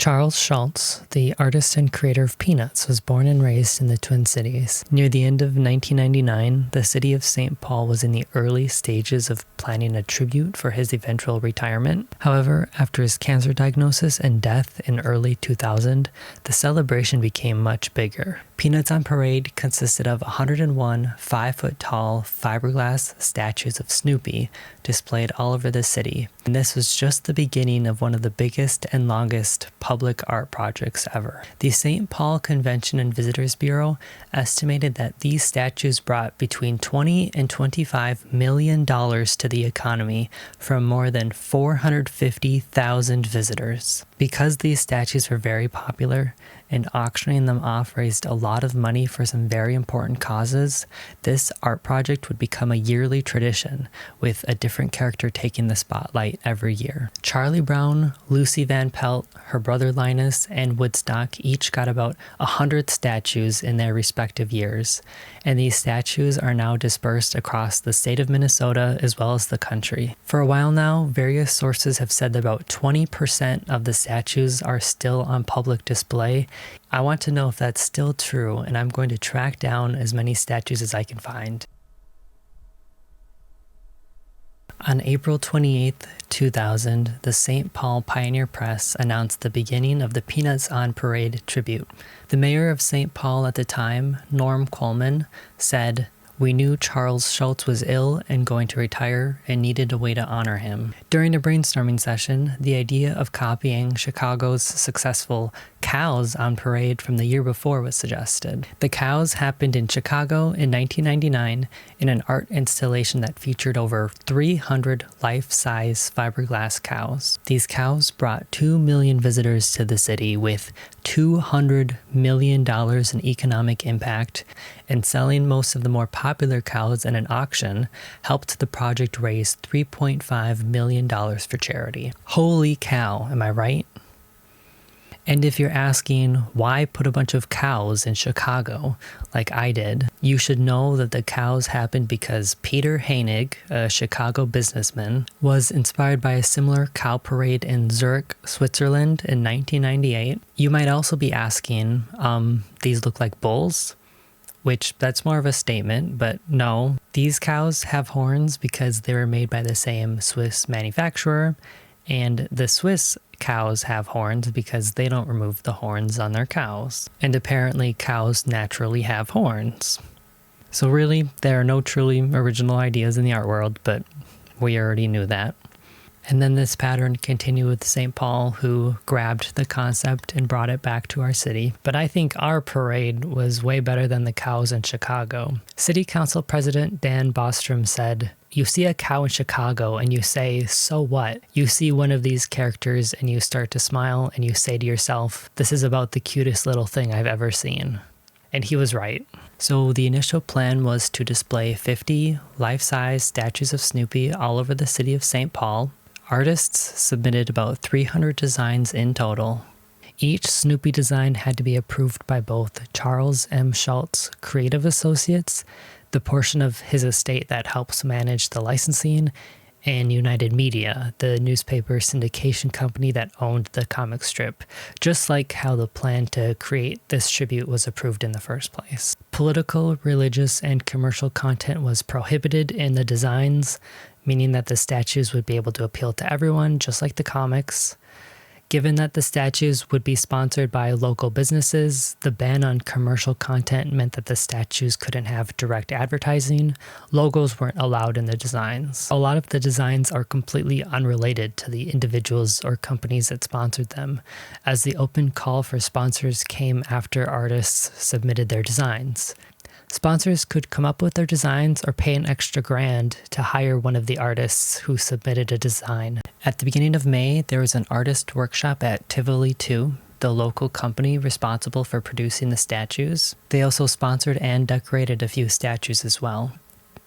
Charles Schulz, the artist and creator of Peanuts, was born and raised in the Twin Cities. Near the end of 1999, the city of St. Paul was in the early stages of planning a tribute for his eventual retirement. However, after his cancer diagnosis and death in early 2000, the celebration became much bigger. Peanuts on Parade consisted of 101 5-foot-tall fiberglass statues of Snoopy displayed all over the city, and this was just the beginning of one of the biggest and longest public art projects ever. The St. Paul Convention and Visitors Bureau estimated that these statues brought between $20 and $25 million to the economy from more than 450,000 visitors. Because these statues were very popular, and auctioning them off raised a lot of money for some very important causes, this art project would become a yearly tradition, with a different character taking the spotlight every year. Charlie Brown, Lucy Van Pelt, her brother Linus, and Woodstock each got about 100 statues in their respective years, and these statues are now dispersed across the state of Minnesota as well as the country. For a while now, various sources have said that about 20% of the statues are still on public display. I want to know if that's still true, and I'm going to track down as many statues as I can find. On April 28, 2000, the St. Paul Pioneer Press announced the beginning of the Peanuts on Parade tribute. The mayor of St. Paul at the time, Norm Coleman, said, "We knew Charles Schulz was ill and going to retire and needed a way to honor him." During a brainstorming session, the idea of copying Chicago's successful Cows on Parade from the year before was suggested. The Cows happened in Chicago in 1999 in an art installation that featured over 300 life-size fiberglass cows. These cows brought 2 million visitors to the city with $200 million in economic impact, and selling most of the more popular cows in an auction helped the project raise $3.5 million for charity. Holy cow, am I right? And if you're asking why put a bunch of cows in Chicago, like I did, you should know that the cows happened because Peter Hainig, a Chicago businessman, was inspired by a similar cow parade in Zurich, Switzerland in 1998. You might also be asking, these look like bulls? Which, that's more of a statement, but no. These cows have horns because they were made by the same Swiss manufacturer, and the Swiss cows have horns because they don't remove the horns on their cows. And apparently cows naturally have horns. So really, there are no truly original ideas in the art world, but we already knew that. And then this pattern continued with St. Paul, who grabbed the concept and brought it back to our city. But I think our parade was way better than the cows in Chicago. City Council President Dan Bostrom said, "You see a cow in Chicago and you say, so what? You see one of these characters and you start to smile and you say to yourself, this is about the cutest little thing I've ever seen." And he was right. So the initial plan was to display 50 life-size statues of Snoopy all over the city of St. Paul. Artists submitted about 300 designs in total. Each Snoopy design had to be approved by both Charles M. Schulz Creative Associates, the portion of his estate that helps manage the licensing, and United Media, the newspaper syndication company that owned the comic strip, just like how the plan to create this tribute was approved in the first place. Political, religious, and commercial content was prohibited in the designs, meaning that the statues would be able to appeal to everyone, just like the comics. Given that the statues would be sponsored by local businesses, the ban on commercial content meant that the statues couldn't have direct advertising. Logos weren't allowed in the designs. A lot of the designs are completely unrelated to the individuals or companies that sponsored them, as the open call for sponsors came after artists submitted their designs. Sponsors could come up with their designs or pay an extra grand to hire one of the artists who submitted a design. At the beginning of May, there was an artist workshop at Tivoli 2, the local company responsible for producing the statues. They also sponsored and decorated a few statues as well.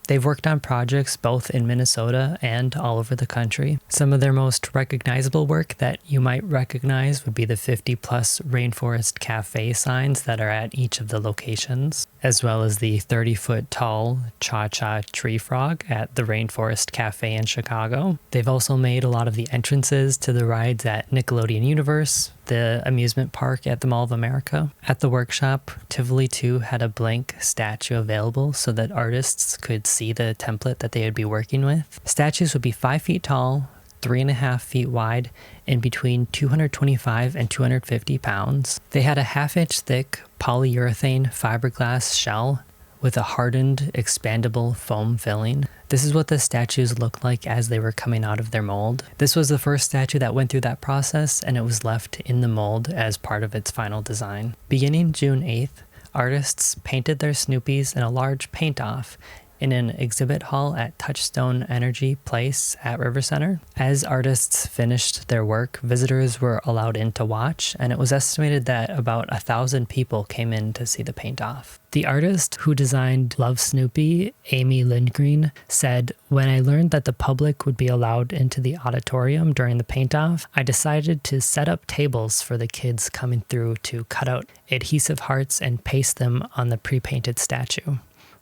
They've worked on projects both in Minnesota and all over the country. Some of their most recognizable work that you might recognize would be the 50-plus Rainforest Cafe signs that are at each of the locations. as well as the 30-foot tall Cha-Cha Tree Frog at the Rainforest Cafe in Chicago. They've also made a lot of the entrances to the rides at Nickelodeon Universe, the amusement park at the Mall of America. At the workshop, Tivoli 2 had a blank statue available so that artists could see the template that they would be working with. Statues would be 5 feet tall, 3.5 feet wide, and between 225 and 250 pounds. They had a half-inch thick polyurethane fiberglass shell with a hardened, expandable foam filling. This is what the statues looked like as they were coming out of their mold. This was the first statue that went through that process, and it was left in the mold as part of its final design. Beginning June 8th, artists painted their Snoopies in a large paint-off in an exhibit hall at Touchstone Energy Place at River Center. As artists finished their work, visitors were allowed in to watch, and it was estimated that about 1,000 people came in to see the paint-off. The artist who designed Love Snoopy, Amy Lindgren, said, "When I learned that the public would be allowed into the auditorium during the paint-off, I decided to set up tables for the kids coming through to cut out adhesive hearts and paste them on the pre-painted statue."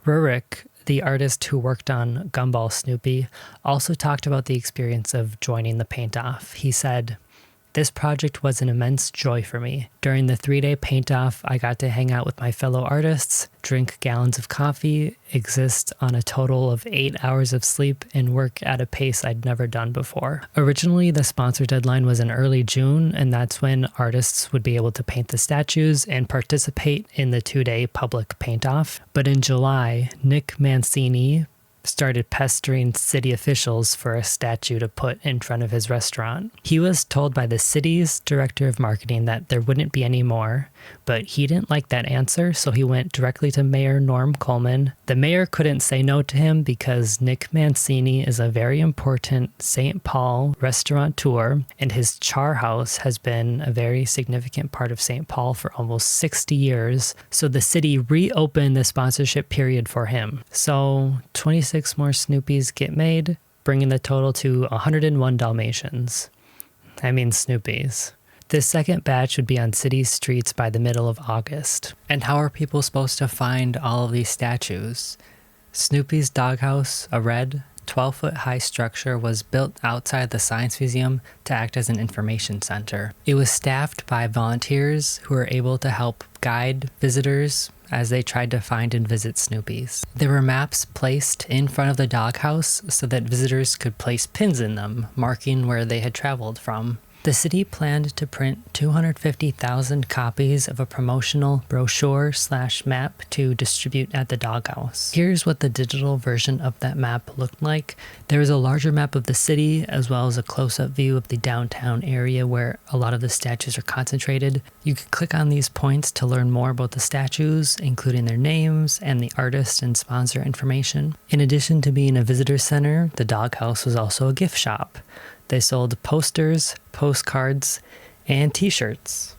Rurik, the artist who worked on Gumball Snoopy, also talked about the experience of joining the paint-off. He said, "This project was an immense joy for me. During the 3-day paint-off, I got to hang out with my fellow artists, drink gallons of coffee, exist on a total of 8 hours of sleep, and work at a pace I'd never done before." Originally, the sponsor deadline was in early June, and that's when artists would be able to paint the statues and participate in the 2-day public paint-off. But in July, Nick Mancini started pestering city officials for a statue to put in front of his restaurant. He was told by the city's director of marketing that there wouldn't be any more, but he didn't like that answer, so he went directly to Mayor Norm Coleman. The mayor couldn't say no to him because Nick Mancini is a very important St. Paul restaurateur, and his char house has been a very significant part of St. Paul for almost 60 years, so the city reopened the sponsorship period for him. So 26 more Snoopies get made, bringing the total to 101 Dalmatians. I mean Snoopies. This second batch would be on city streets by the middle of August. And how are people supposed to find all of these statues? Snoopy's Doghouse, a red, 12-foot high structure, was built outside the Science Museum to act as an information center. It was staffed by volunteers who were able to help guide visitors as they tried to find and visit Snoopy's. There were maps placed in front of the doghouse so that visitors could place pins in them, marking where they had traveled from. The city planned to print 250,000 copies of a promotional brochure/map to distribute at the Doghouse. Here's what the digital version of that map looked like. There is a larger map of the city, as well as a close-up view of the downtown area where a lot of the statues are concentrated. You can click on these points to learn more about the statues, including their names and the artist and sponsor information. In addition to being a visitor center, the Doghouse was also a gift shop. They sold posters, postcards, and t-shirts.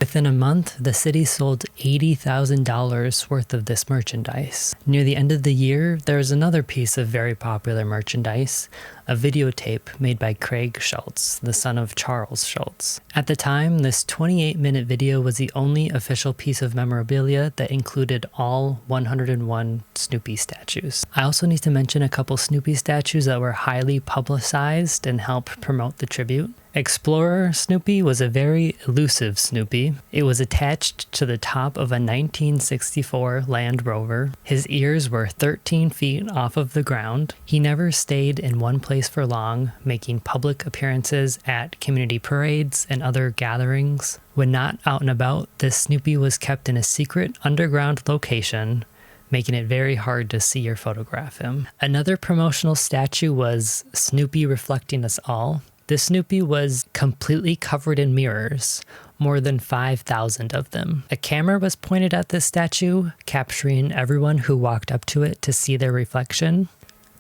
Within a month, the city sold $80,000 worth of this merchandise. Near the end of the year, there was another piece of very popular merchandise, a videotape made by Craig Schultz, the son of Charles Schultz. At the time, this 28-minute video was the only official piece of memorabilia that included all 101 Snoopy statues. I also need to mention a couple Snoopy statues that were highly publicized and helped promote the tribute. Explorer Snoopy was a very elusive Snoopy. It was attached to the top of a 1964 Land Rover. His ears were 13 feet off of the ground. He never stayed in one place for long, making public appearances at community parades and other gatherings. When not out and about, this Snoopy was kept in a secret underground location, making it very hard to see or photograph him. Another promotional statue was Snoopy Reflecting Us All. This Snoopy was completely covered in mirrors, more than 5,000 of them. A camera was pointed at this statue, capturing everyone who walked up to it to see their reflection.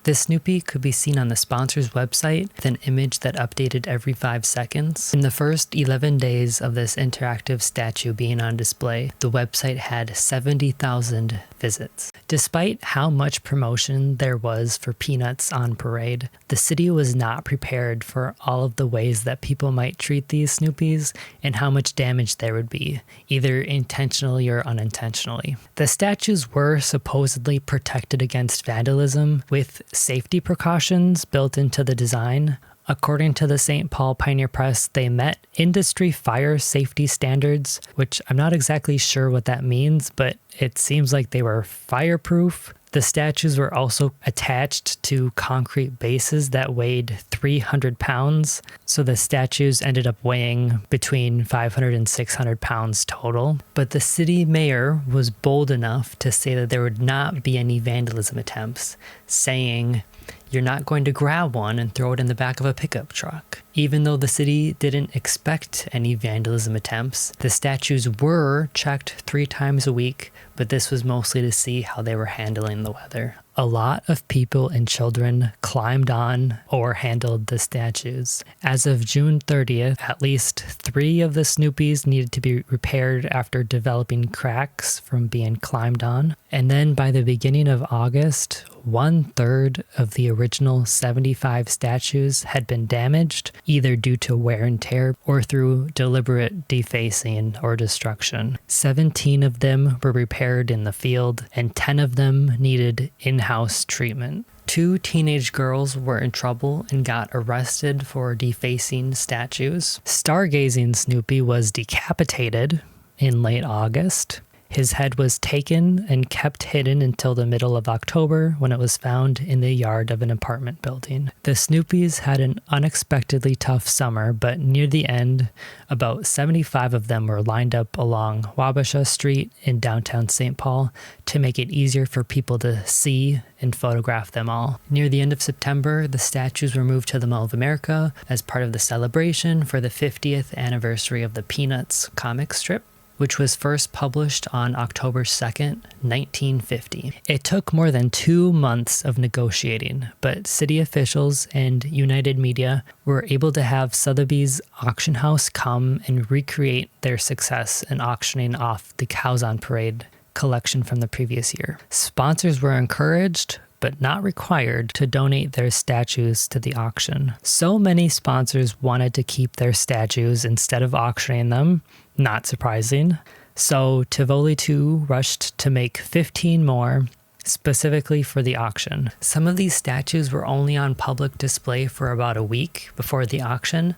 The Snoopy could be seen on the sponsor's website with an image that updated every 5 seconds. In the first 11 days of this interactive statue being on display, the website had 70,000 visits. Despite how much promotion there was for Peanuts on parade, the city was not prepared for all of the ways that people might treat these Snoopies and how much damage there would be, either intentionally or unintentionally. The statues were supposedly protected against vandalism with safety precautions built into the design. According to the St. Paul Pioneer Press, they met industry fire safety standards, which I'm not exactly sure what that means, but it seems like they were fireproof. The statues were also attached to concrete bases that weighed 300 pounds, so the statues ended up weighing between 500 and 600 pounds total. But the city mayor was bold enough to say that there would not be any vandalism attempts, saying, "You're not going to grab one and throw it in the back of a pickup truck." Even though the city didn't expect any vandalism attempts, the statues were checked 3 times a week, but this was mostly to see how they were handling the weather. A lot of people and children climbed on or handled the statues. As of June 30th, at least 3 of the Snoopies needed to be repaired after developing cracks from being climbed on. And then by the beginning of August, 1/3 of the original 75 statues had been damaged, either due to wear and tear or through deliberate defacing or destruction. 17 of them were repaired in the field, and 10 of them needed in-house treatment. 2 teenage girls were in trouble and got arrested for defacing statues. Stargazing Snoopy was decapitated in late August. His head was taken and kept hidden until the middle of October, when it was found in the yard of an apartment building. The Snoopies had an unexpectedly tough summer, but near the end, about 75 of them were lined up along Wabasha Street in downtown St. Paul to make it easier for people to see and photograph them all. Near the end of September, the statues were moved to the Mall of America as part of the celebration for the 50th anniversary of the Peanuts comic strip, which was first published on October 2nd, 1950. It took more than 2 months of negotiating, but city officials and United Media were able to have Sotheby's auction house come and recreate their success in auctioning off the Cows on Parade collection from the previous year. Sponsors were encouraged, but not required, to donate their statues to the auction. So many sponsors wanted to keep their statues instead of auctioning them, not surprising. So Tivoli 2 rushed to make 15 more, specifically for the auction. Some of these statues were only on public display for about a week before the auction,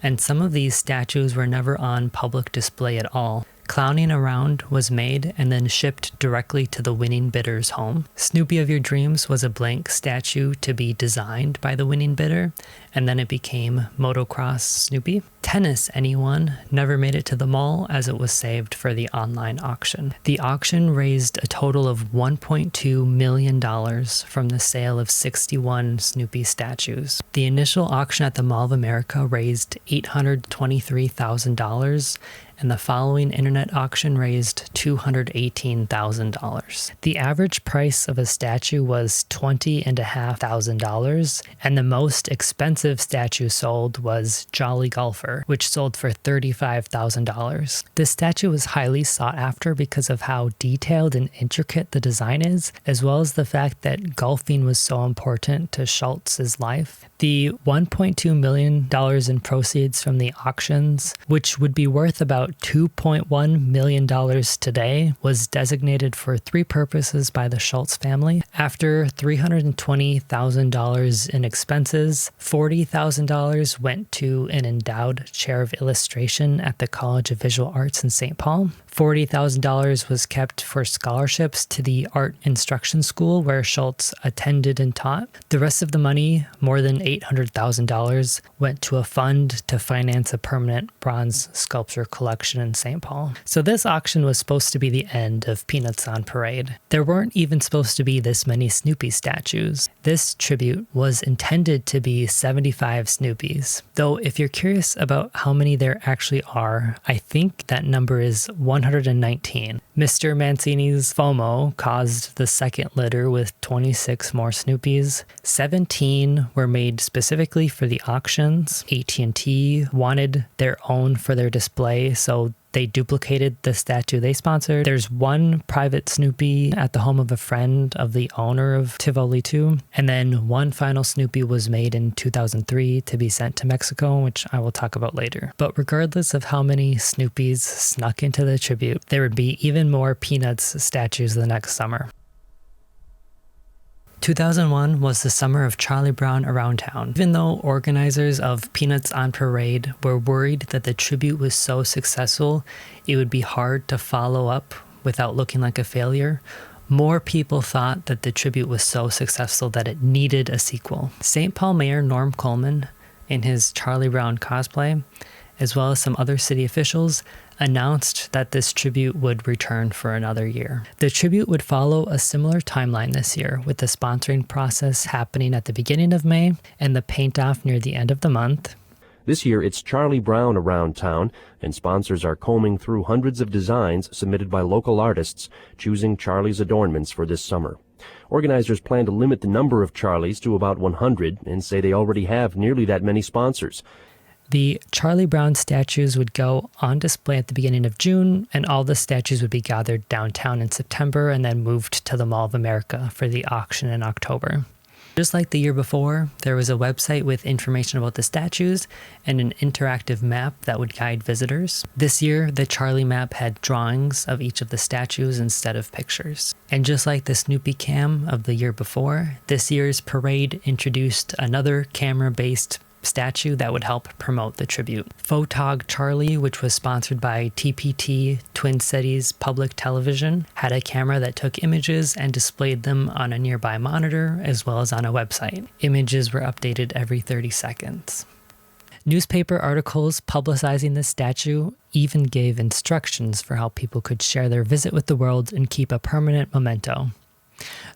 and some of these statues were never on public display at all. Clowning Around was made and then shipped directly to the winning bidder's home. Snoopy of Your Dreams was a blank statue to be designed by the winning bidder, and then it became Motocross Snoopy. Tennis Anyone never made it to the mall as it was saved for the online auction. The auction raised a total of $1.2 million from the sale of 61 Snoopy statues. The initial auction at the Mall of America raised $823,000, and the following internet auction raised $218,000. The average price of a statue was $20,500, and the most expensive statue sold was Jolly Golfer, which sold for $35,000. This statue was highly sought after because of how detailed and intricate the design is, as well as the fact that golfing was so important to Schultz's life. The $1.2 million in proceeds from the auctions, which would be worth about $2.1 million today, was designated for 3 purposes by the Schultz family. After $320,000 in expenses, $40,000 went to an endowed chair of illustration at the College of Visual Arts in St. Paul. $40,000 was kept for scholarships to the art instruction school where Schultz attended and taught. The rest of the money, more than $800,000 went to a fund to finance a permanent bronze sculpture collection in St. Paul. So this auction was supposed to be the end of Peanuts on Parade. There weren't even supposed to be this many Snoopy statues. This tribute was intended to be 75 Snoopies. Though if you're curious about how many there actually are, I think that number is 119. Mr. Mancini's FOMO caused the second litter with 26 more Snoopies. 17 were made specifically for the auctions. AT&T wanted their own for their display, so they duplicated the statue they sponsored. There's one private Snoopy at the home of a friend of the owner of Tivoli 2. And then one final Snoopy was made in 2003 to be sent to Mexico, which I will talk about later. But regardless of how many Snoopies snuck into the tribute, there would be even more Peanuts statues the next summer. 2001 was the summer of Charlie Brown around town. Even though organizers of Peanuts on Parade were worried that the tribute was so successful, it would be hard to follow up without looking like a failure, more people thought that the tribute was so successful that it needed a sequel. St. Paul Mayor Norm Coleman, in his Charlie Brown cosplay, as well as some other city officials, announced that this tribute would return for another year. The tribute would follow a similar timeline this year, with the sponsoring process happening at the beginning of May and the paint-off near the end of the month. This year, it's Charlie Brown around town, and sponsors are combing through hundreds of designs submitted by local artists, choosing Charlie's adornments for this summer. Organizers plan to limit the number of Charlies to about 100 and say they already have nearly that many sponsors. The Charlie Brown statues would go on display at the beginning of June, and all the statues would be gathered downtown in September and then moved to the Mall of America for the auction in October. Just like the year before, there was a website with information about the statues and an interactive map that would guide visitors. This year, the Charlie map had drawings of each of the statues instead of pictures. And just like the Snoopy Cam of the year before, this year's parade introduced another camera-based statue that would help promote the tribute. Photog Charlie, which was sponsored by TPT Twin Cities Public Television, had a camera that took images and displayed them on a nearby monitor as well as on a website. Images were updated every 30 seconds. Newspaper articles publicizing this statue even gave instructions for how people could share their visit with the world and keep a permanent memento.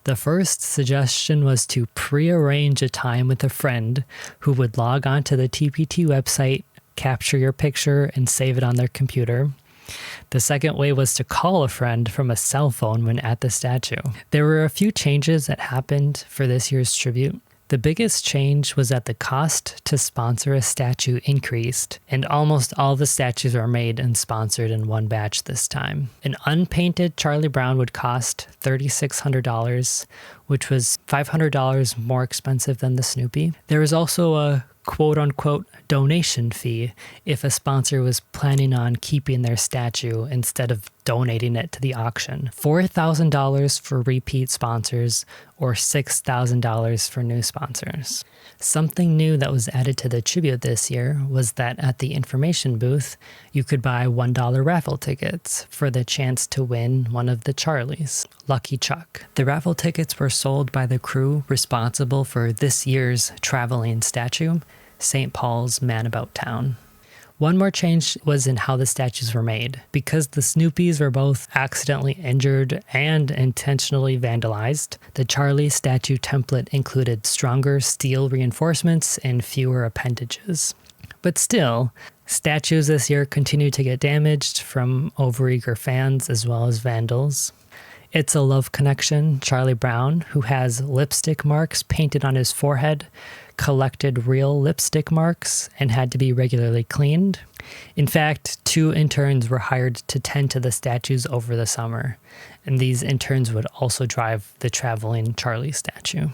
The first suggestion was to pre-arrange a time with a friend who would log on to the TPT website, capture your picture, and save it on their computer. The second way was to call a friend from a cell phone when at the statue. There were a few changes that happened for this year's tribute. The biggest change was that the cost to sponsor a statue increased, and almost all the statues were made and sponsored in one batch this time. An unpainted Charlie Brown would cost $3,600, which was $500 more expensive than the Snoopy. There was also a quote-unquote donation fee if a sponsor was planning on keeping their statue instead of donating it to the auction. $4,000 for repeat sponsors or $6,000 for new sponsors. Something new that was added to the tribute this year was that at the information booth, you could buy $1 raffle tickets for the chance to win one of the Charlies, Lucky Chuck. The raffle tickets were sold by the crew responsible for this year's traveling statue, St. Paul's Man About Town. One more change was in how the statues were made. Because the Snoopies were both accidentally injured and intentionally vandalized, the Charlie statue template included stronger steel reinforcements and fewer appendages. But still, statues this year continued to get damaged from overeager fans as well as vandals. It's a Love Connection, Charlie Brown, who has lipstick marks painted on his forehead, collected real lipstick marks and had to be regularly cleaned. In fact, 2 interns were hired to tend to the statues over the summer, and these interns would also drive the traveling Charlie statue.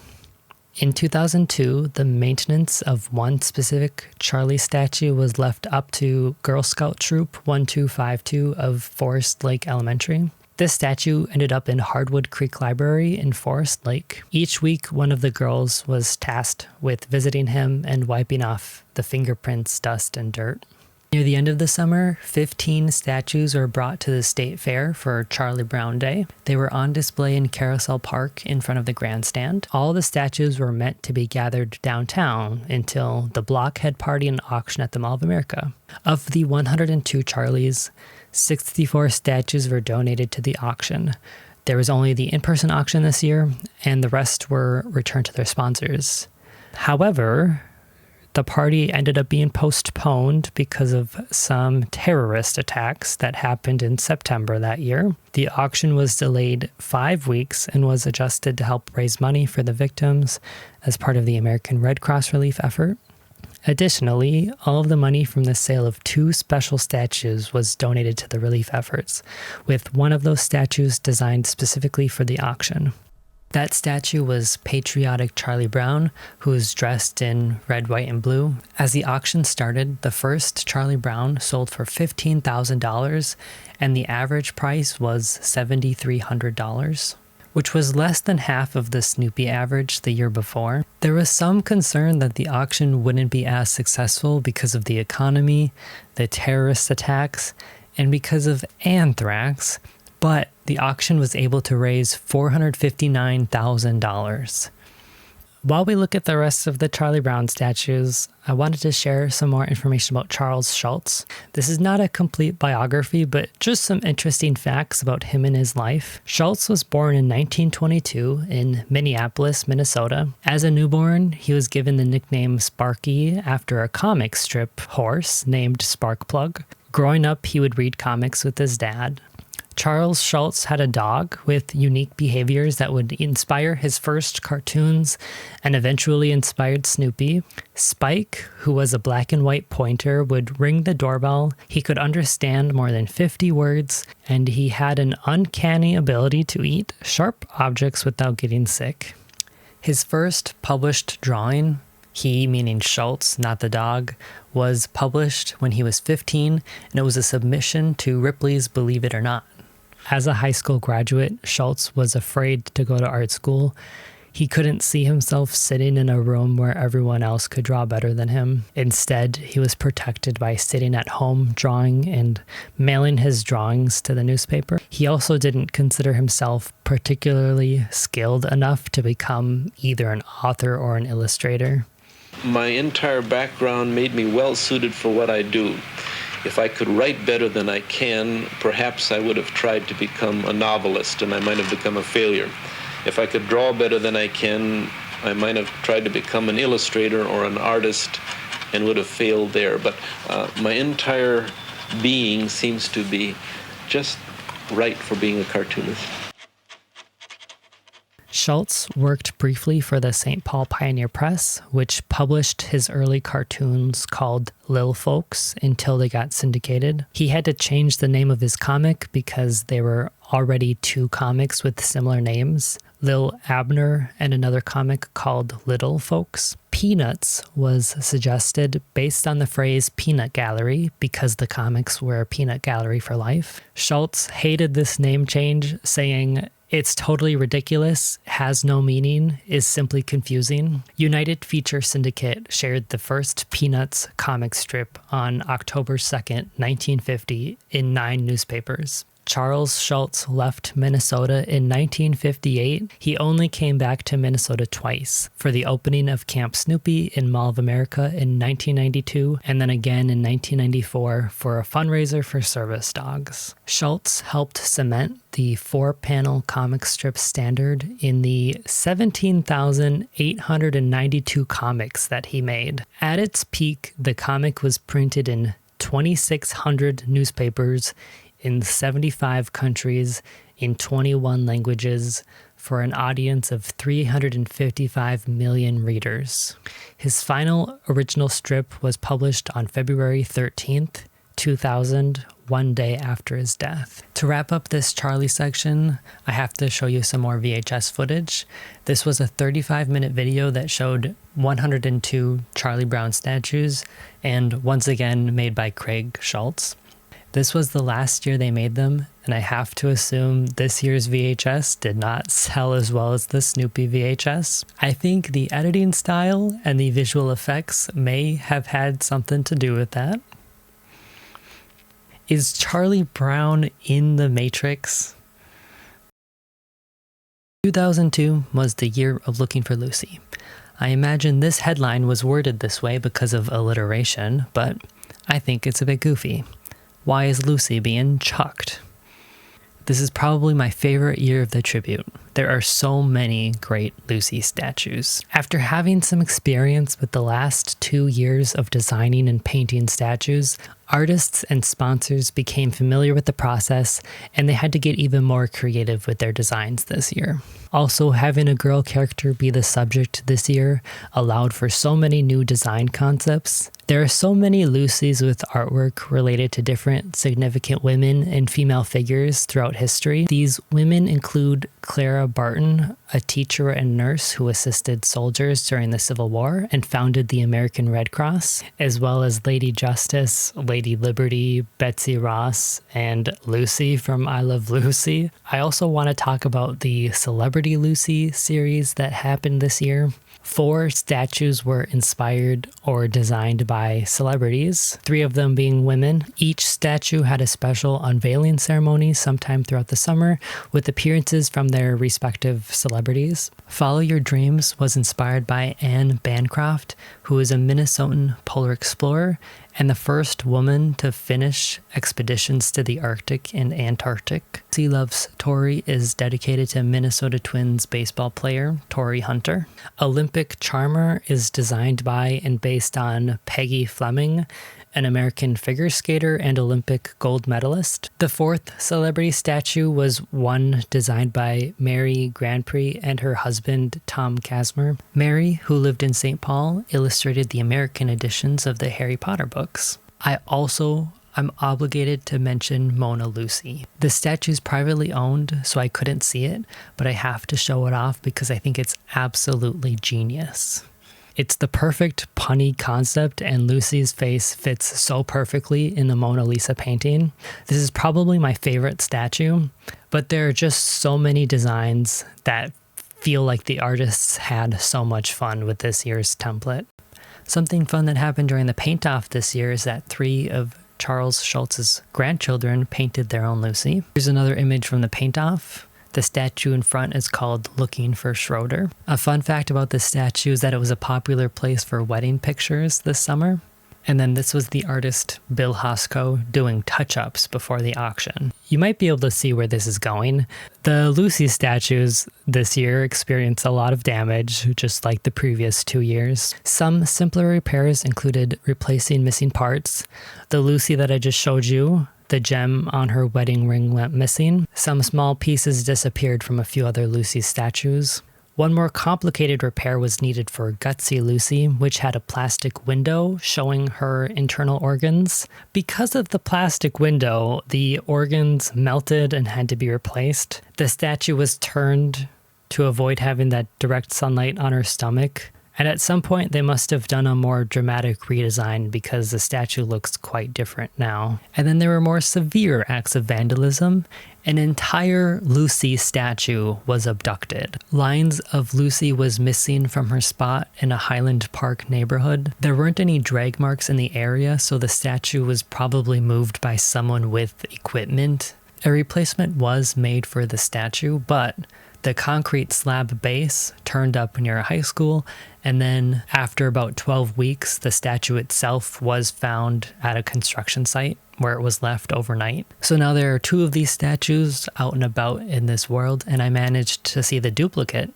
In 2002, the maintenance of one specific Charlie statue was left up to Girl Scout Troop 1252 of Forest Lake Elementary. This statue ended up in Hardwood Creek Library in Forest Lake. Each week, one of the girls was tasked with visiting him and wiping off the fingerprints, dust, and dirt. Near the end of the summer, 15 statues were brought to the State Fair for Charlie Brown Day. They were on display in Carousel Park in front of the grandstand. All the statues were meant to be gathered downtown until the blockhead party and auction at the Mall of America. Of the 102 Charlies, 64 statues were donated to the auction. There was only the in-person auction this year, and the rest were returned to their sponsors. However, the party ended up being postponed because of some terrorist attacks that happened in September that year. The auction was delayed 5 weeks and was adjusted to help raise money for the victims as part of the American Red Cross relief effort. Additionally, all of the money from the sale of 2 special statues was donated to the relief efforts, with one of those statues designed specifically for the auction. That statue was patriotic Charlie Brown, who was dressed in red, white, and blue. As the auction started, the first Charlie Brown sold for $15,000, and the average price was $7,300, which was less than half of the Snoopy average the year before. There was some concern that the auction wouldn't be as successful because of the economy, the terrorist attacks, and because of anthrax, but the auction was able to raise $459,000. While we look at the rest of the Charlie Brown statues, I wanted to share some more information about Charles Schulz. This is not a complete biography, but just some interesting facts about him and his life. Schulz was born in 1922 in Minneapolis, Minnesota. As a newborn, he was given the nickname Sparky after a comic strip horse named Sparkplug. Growing up, he would read comics with his dad. Charles Schulz had a dog with unique behaviors that would inspire his first cartoons and eventually inspired Snoopy. Spike, who was a black and white pointer, would ring the doorbell. He could understand more than 50 words, and he had an uncanny ability to eat sharp objects without getting sick. His first published drawing, he meaning Schulz, not the dog, was published when he was 15, and it was a submission to Ripley's Believe It or Not. As a high school graduate, Schulz was afraid to go to art school. He couldn't see himself sitting in a room where everyone else could draw better than him. Instead, he was protected by sitting at home, drawing, and mailing his drawings to the newspaper. He also didn't consider himself particularly skilled enough to become either an author or an illustrator. My entire background made me well suited for what I do. If I could write better than I can, perhaps I would have tried to become a novelist and I might have become a failure. If I could draw better than I can, I might have tried to become an illustrator or an artist and would have failed there. But my entire being seems to be just right for being a cartoonist. Schulz worked briefly for the St. Paul Pioneer Press, which published his early cartoons called Lil Folks until they got syndicated. He had to change the name of his comic because there were already 2 comics with similar names, Lil Abner and another comic called Little Folks. Peanuts was suggested based on the phrase peanut gallery because the comics were a peanut gallery for life. Schulz hated this name change, saying, "It's totally ridiculous, has no meaning, is simply confusing." United Feature Syndicate shared the first Peanuts comic strip on October 2nd, 1950 in 9 newspapers. Charles Schulz left Minnesota in 1958. He only came back to Minnesota twice, for the opening of Camp Snoopy in Mall of America in 1992, and then again in 1994 for a fundraiser for service dogs. Schulz helped cement the 4-panel comic strip standard in the 17,892 comics that he made. At its peak, the comic was printed in 2,600 newspapers in 75 countries, in 21 languages, for an audience of 355 million readers. His final original strip was published on February 13th, 2000, one day after his death. To wrap up this Charlie section, I have to show you some more VHS footage. This was a 35-minute video that showed 102 Charlie Brown statues, and once again made by Craig Schulz. This was the last year they made them, and I have to assume this year's VHS did not sell as well as the Snoopy VHS. I think the editing style and the visual effects may have had something to do with that. Is Charlie Brown in the Matrix? 2002 was the year of Looking for Lucy. I imagine this headline was worded this way because of alliteration, but I think it's a bit goofy. Why is Lucy being chucked? This is probably my favorite year of the tribute. There are so many great Lucy statues. After having some experience with the last 2 years of designing and painting statues, artists and sponsors became familiar with the process, and they had to get even more creative with their designs this year. Also, having a girl character be the subject this year allowed for so many new design concepts. There are so many Lucys with artwork related to different significant women and female figures throughout history. These women include Clara Barton, a teacher and nurse who assisted soldiers during the Civil War and founded the American Red Cross, as well as Lady Justice, Lady Liberty, Betsy Ross, and Lucy from I Love Lucy. I also want to talk about the Celebrity Lucy series that happened this year. 4 statues were inspired or designed by celebrities, 3 of them being women. Each statue had a special unveiling ceremony sometime throughout the summer with appearances from their respective celebrities. Follow Your Dreams was inspired by Anne Bancroft, who is a Minnesotan polar explorer and the first woman to finish expeditions to the Arctic and Antarctic. Sea Loves Tori is dedicated to Minnesota Twins baseball player Tori Hunter. Olympic Charmer is designed by and based on Peggy Fleming, an American figure skater and Olympic gold medalist. The 4th celebrity statue was one designed by Mary Grandpré and her husband, Tom Casmer. Mary, who lived in St. Paul, illustrated the American editions of the Harry Potter books. I'm obligated to mention Mona Lucy. The statue is privately owned, so I couldn't see it, but I have to show it off because I think it's absolutely genius. It's the perfect punny concept, and Lucy's face fits so perfectly in the Mona Lisa painting. This is probably my favorite statue, but there are just so many designs that feel like the artists had so much fun with this year's template. Something fun that happened during the paint-off this year is that 3 of Charles Schulz's grandchildren painted their own Lucy. Here's another image from the paint-off. The statue in front is called Looking for Schroeder. A fun fact about this statue is that it was a popular place for wedding pictures this summer. And then this was the artist Bill Hosko doing touch-ups before the auction. You might be able to see where this is going. The Lucy statues this year experienced a lot of damage, just like the previous 2 years. Some simpler repairs included replacing missing parts. The Lucy that I just showed you, the gem on her wedding ring went missing. Some small pieces disappeared from a few other Lucy statues. One more complicated repair was needed for Gutsy Lucy, which had a plastic window showing her internal organs. Because of the plastic window, the organs melted and had to be replaced. The statue was turned to avoid having that direct sunlight on her stomach. And at some point, they must have done a more dramatic redesign because the statue looks quite different now. And then there were more severe acts of vandalism. An entire Lucy statue was abducted. Lines of Lucy was missing from her spot in a Highland Park neighborhood. There weren't any drag marks in the area, so the statue was probably moved by someone with equipment. A replacement was made for the statue, but the concrete slab base turned up near a high school, and then after about 12 weeks, the statue itself was found at a construction site where it was left overnight. So now there are 2 of these statues out and about in this world, and I managed to see the duplicate.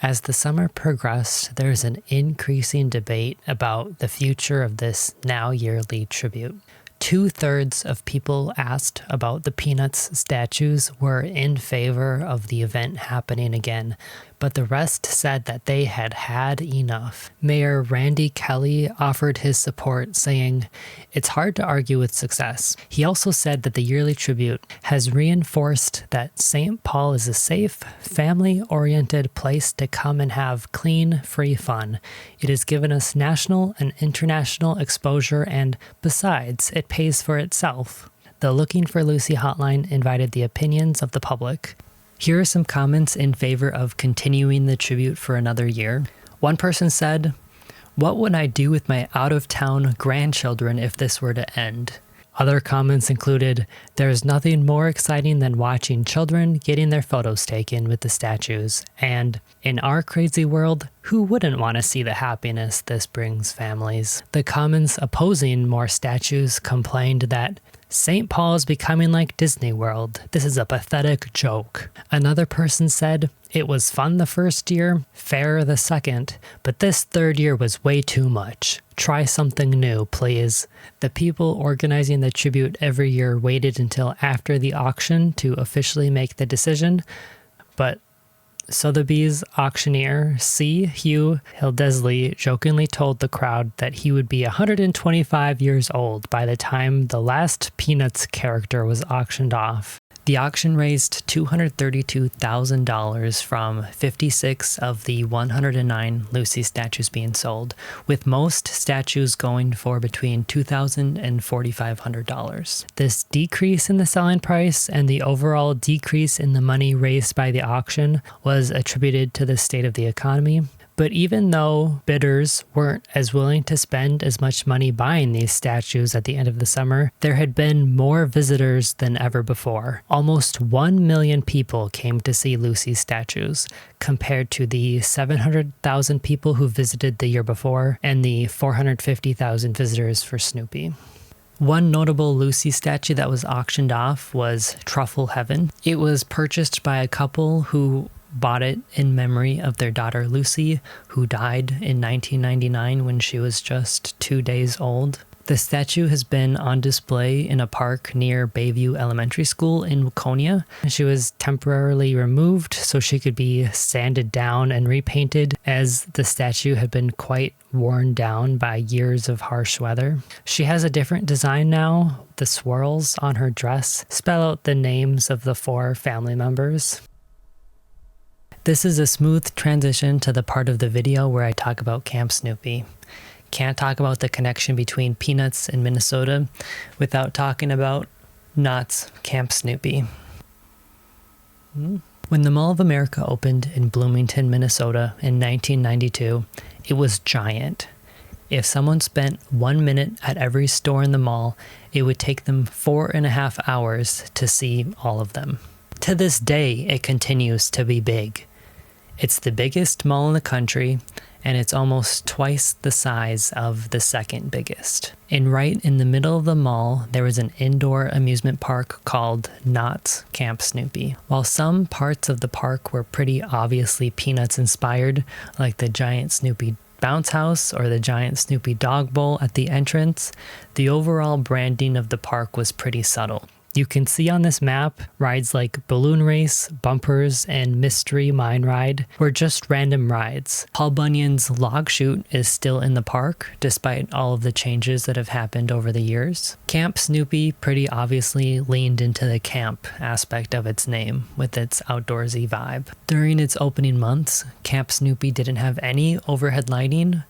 As the summer progressed, there's an increasing debate about the future of this now yearly tribute. 2/3 of people asked about the Peanuts statues were in favor of the event happening again, but the rest said that they had had enough. Mayor Randy Kelly offered his support, saying, "It's hard to argue with success." He also said that the yearly tribute has reinforced that St. Paul is a safe, family-oriented place to come and have clean, free fun. It has given us national and international exposure, and besides, it pays for itself. The Looking for Lucy hotline invited the opinions of the public. Here are some comments in favor of continuing the tribute for another year. One person said, "What would I do with my out-of-town grandchildren if this were to end? Other comments included, "There's nothing more exciting than watching children getting their photos taken with the statues," and "In our crazy world, who wouldn't want to see the happiness this brings families?" The comments opposing more statues complained that St. Paul is becoming like Disney World. This is a pathetic joke. Another person said, "It was fun the first year, fair the second, but this third year was way too much. Try something new, please." The people organizing the tribute every year waited until after the auction to officially make the decision, but Sotheby's auctioneer C. Hugh Hildesley jokingly told the crowd that he would be 125 years old by the time the last Peanuts character was auctioned off. The auction raised $232,000 from 56 of the 109 Lucy statues being sold, with most statues going for between $2,000 and $4,500. This decrease in the selling price and the overall decrease in the money raised by the auction was attributed to the state of the economy. But even though bidders weren't as willing to spend as much money buying these statues at the end of the summer, there had been more visitors than ever before. Almost 1 million people came to see Lucy's statues, compared to the 700,000 people who visited the year before and the 450,000 visitors for Snoopy. One notable Lucy statue that was auctioned off was Truffle Heaven. It was purchased by a couple who bought it in memory of their daughter Lucy, who died in 1999 when she was just 2 days old. The statue has been on display in a park near Bayview Elementary School in Waconia. She was temporarily removed so she could be sanded down and repainted, as the statue had been quite worn down by years of harsh weather. She has a different design now. The swirls on her dress spell out the names of the 4 family members. This is a smooth transition to the part of the video where I talk about Camp Snoopy. Can't talk about the connection between Peanuts and Minnesota without talking about Knott's Camp Snoopy. When the Mall of America opened in Bloomington, Minnesota in 1992, it was giant. If someone spent 1 minute at every store in the mall, it would take them 4.5 hours to see all of them. To this day, it continues to be big. It's the biggest mall in the country, and it's almost twice the size of the second biggest. And right in the middle of the mall, there was an indoor amusement park called Knott's Camp Snoopy. While some parts of the park were pretty obviously Peanuts inspired, like the giant Snoopy bounce house or the giant Snoopy dog bowl at the entrance, the overall branding of the park was pretty subtle. You can see on this map, rides like Balloon Race, Bumpers, and Mystery Mine Ride were just random rides. Paul Bunyan's Log Chute is still in the park, despite all of the changes that have happened over the years. Camp Snoopy pretty obviously leaned into the camp aspect of its name, with its outdoorsy vibe. During its opening months, Camp Snoopy didn't have any overhead lighting.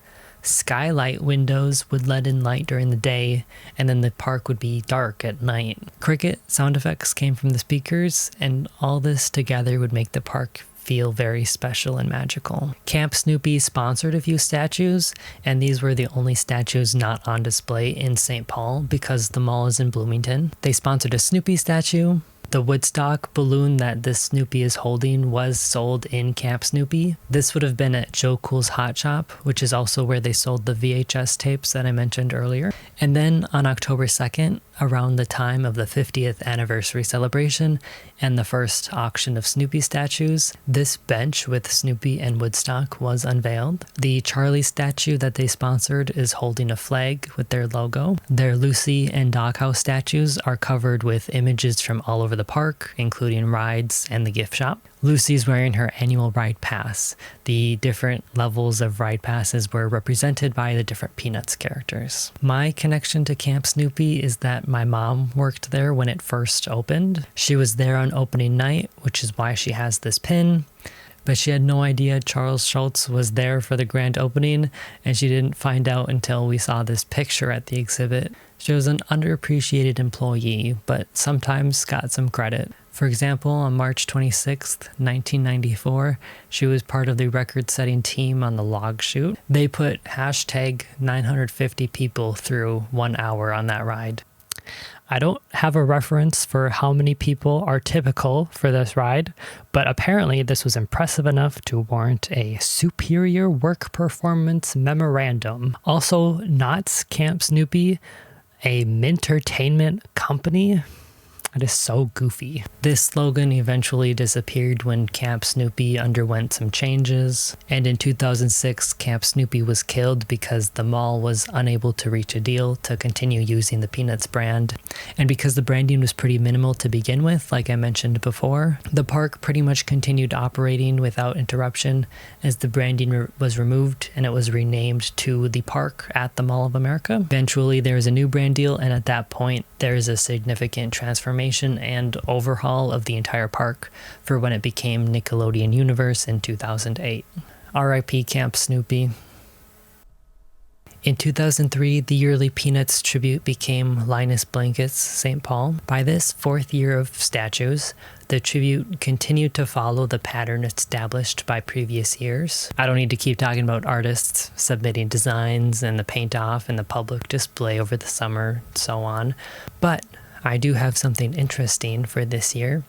Skylight windows would let in light during the day, and then the park would be dark at night. Cricket sound effects came from the speakers, and all this together would make the park feel very special and magical. Camp Snoopy sponsored a few statues, and these were the only statues not on display in St. Paul because the mall is in Bloomington. They sponsored a Snoopy statue. The Woodstock balloon that this Snoopy is holding was sold in Camp Snoopy. This would have been at Joe Cool's Hot Shop, which is also where they sold the VHS tapes that I mentioned earlier. And then on October 2nd, around the time of the 50th anniversary celebration and the first auction of Snoopy statues, this bench with Snoopy and Woodstock was unveiled. The Charlie statue that they sponsored is holding a flag with their logo. Their Lucy and Doghouse statues are covered with images from all over the park, including rides and the gift shop. Lucy's wearing her annual ride pass. The different levels of ride passes were represented by the different Peanuts characters. My connection to Camp Snoopy is that my mom worked there when it first opened. She was there on opening night, which is why she has this pin. But she had no idea Charles Schulz was there for the grand opening, and she didn't find out until we saw this picture at the exhibit. She was an underappreciated employee, but sometimes got some credit. For example, on March 26, 1994, she was part of the record-setting team on the Log Chute. They put hashtag 950 people through 1 hour on that ride. I don't have a reference for how many people are typical for this ride, but apparently this was impressive enough to warrant a superior work performance memorandum. Also, Knott's Camp Snoopy, a Mintertainment company. It is so goofy. This slogan eventually disappeared when Camp Snoopy underwent some changes, and in 2006, Camp Snoopy was killed because the mall was unable to reach a deal to continue using the Peanuts brand. And because the branding was pretty minimal to begin with, like I mentioned before, the park pretty much continued operating without interruption as the branding was removed and it was renamed to the park at the Mall of America. Eventually, there was a new brand deal, and at that point, there is a significant transformation and overhaul of the entire park for when it became Nickelodeon Universe in 2008. RIP Camp Snoopy. In 2003, the yearly Peanuts tribute became Linus Blankett's St. Paul. By this fourth year of statues, the tribute continued to follow the pattern established by previous years. I don't need to keep talking about artists submitting designs and the paint off and the public display over the summer, so on. But I do have something interesting for this year.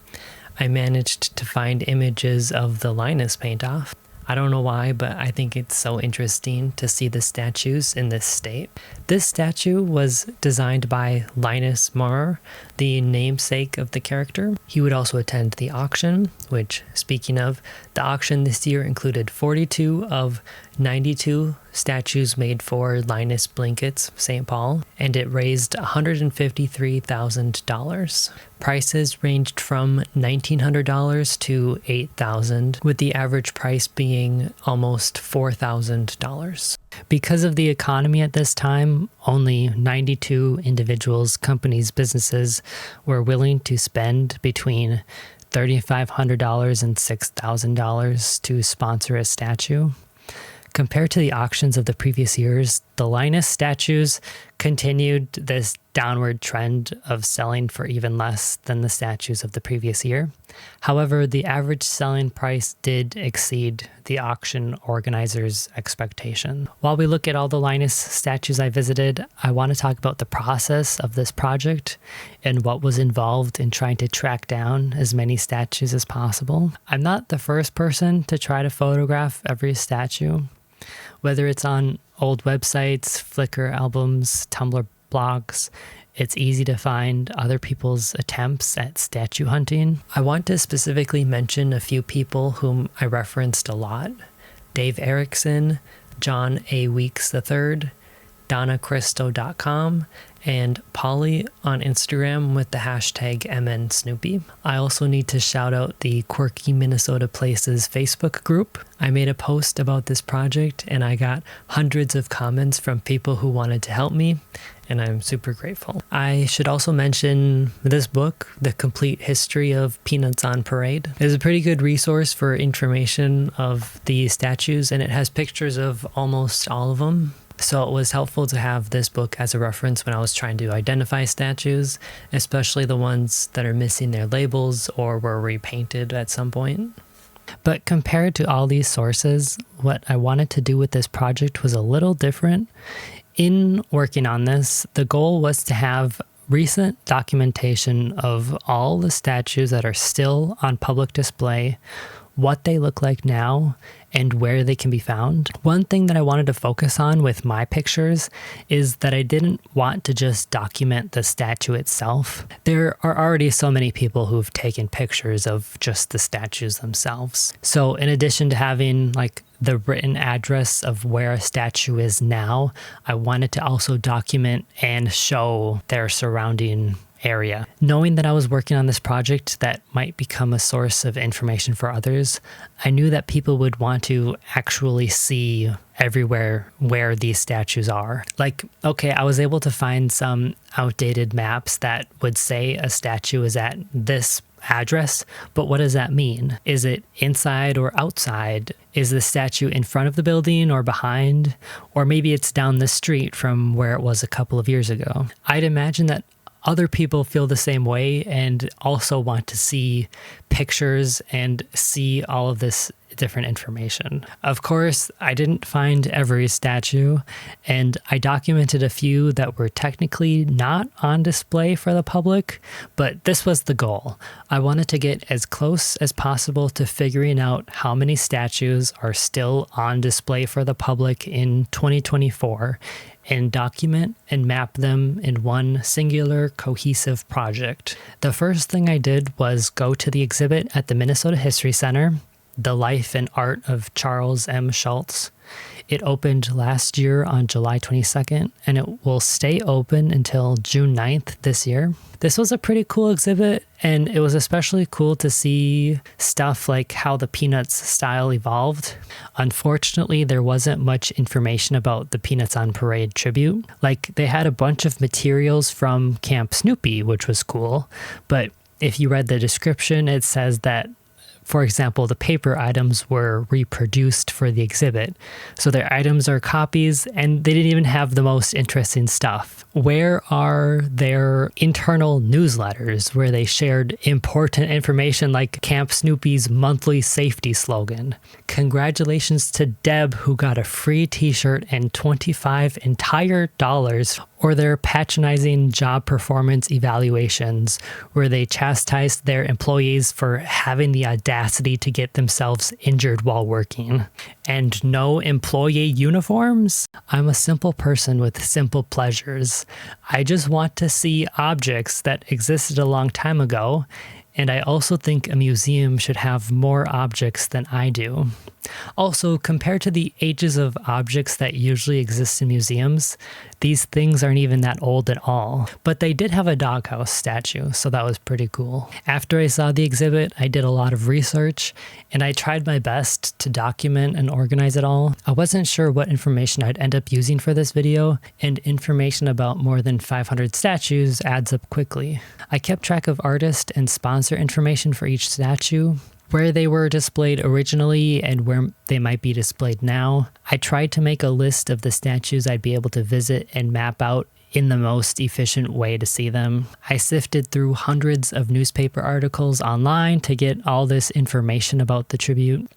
I managed to find images of the Linus paint off. I don't know why, but I think it's so interesting to see the statues in this state. This statue was designed by Linus Maurer, the namesake of the character. He would also attend the auction, which, speaking of, the auction this year included 42 of 92 statues made for Linus Blankett's St. Paul, and it raised $153,000. Prices ranged from $1,900 to $8,000, with the average price being almost $4,000. Because of the economy at this time, only 92 individuals, companies, businesses were willing to spend between $3,500 and $6,000 to sponsor a statue. Compared to the auctions of the previous years, the Linus statues continued this downward trend of selling for even less than the statues of the previous year. However, the average selling price did exceed the auction organizers' expectation. While we look at all the Linus statues I visited, I want to talk about the process of this project and what was involved in trying to track down as many statues as possible. I'm not the first person to try to photograph every statue. Whether it's on old websites, Flickr albums, Tumblr blogs, it's easy to find other people's attempts at statue hunting. I want to specifically mention a few people whom I referenced a lot: Dave Erickson, John A. Weeks III, DonnaChristo.com, and Polly on Instagram with the hashtag MNSnoopy. I also need to shout out the Quirky Minnesota Places Facebook group. I made a post about this project and I got hundreds of comments from people who wanted to help me, and I'm super grateful. I should also mention this book, The Complete History of Peanuts on Parade. It's a pretty good resource for information of the statues, and it has pictures of almost all of them. So it was helpful to have this book as a reference when I was trying to identify statues, especially the ones that are missing their labels or were repainted at some point. But compared to all these sources, what I wanted to do with this project was a little different. In working on this, the goal was to have recent documentation of all the statues that are still on public display, what they look like now, and where they can be found. One thing that I wanted to focus on with my pictures is that I didn't want to just document the statue itself. There are already so many people who've taken pictures of just the statues themselves. So in addition to having like the written address of where a statue is now, I wanted to also document and show their surrounding area. Knowing that I was working on this project that might become a source of information for others, I knew that people would want to actually see everywhere where these statues are. Like, okay, I was able to find some outdated maps that would say a statue is at this address, but what does that mean? Is it inside or outside? Is the statue in front of the building or behind? Or maybe it's down the street from where it was a couple of years ago. I'd imagine that other people feel the same way and also want to see pictures and see all of this different information. Of course, I didn't find every statue, and I documented a few that were technically not on display for the public, but this was the goal. I wanted to get as close as possible to figuring out how many statues are still on display for the public in 2024 and document and map them in one singular cohesive project. The first thing I did was go to the exhibit at the Minnesota History Center, The Life and Art of Charles M. Schulz. It opened last year on July 22nd, and it will stay open until June 9th this year. This was a pretty cool exhibit, and it was especially cool to see stuff like how the Peanuts style evolved. Unfortunately, there wasn't much information about the Peanuts on Parade tribute. Like, they had a bunch of materials from Camp Snoopy, which was cool, but if you read the description, it says that, for example, the paper items were reproduced for the exhibit. So their items are copies, and they didn't even have the most interesting stuff. Where are their internal newsletters where they shared important information like Camp Snoopy's monthly safety slogan? Congratulations to Deb, who got a free t-shirt and 25 entire dollars, or their patronizing job performance evaluations, where they chastised their employees for having the audacity to get themselves injured while working. And no employee uniforms? I'm a simple person with simple pleasures. I just want to see objects that existed a long time ago, and I also think a museum should have more objects than I do. Also, compared to the ages of objects that usually exist in museums, these things aren't even that old at all. But they did have a Doghouse statue, so that was pretty cool. After I saw the exhibit, I did a lot of research, and I tried my best to document and organize it all. I wasn't sure what information I'd end up using for this video, and information about more than 500 statues adds up quickly. I kept track of artist and sponsor information for each statue, where they were displayed originally and where they might be displayed now. I tried to make a list of the statues I'd be able to visit and map out in the most efficient way to see them. I sifted through hundreds of newspaper articles online to get all this information about the tribute.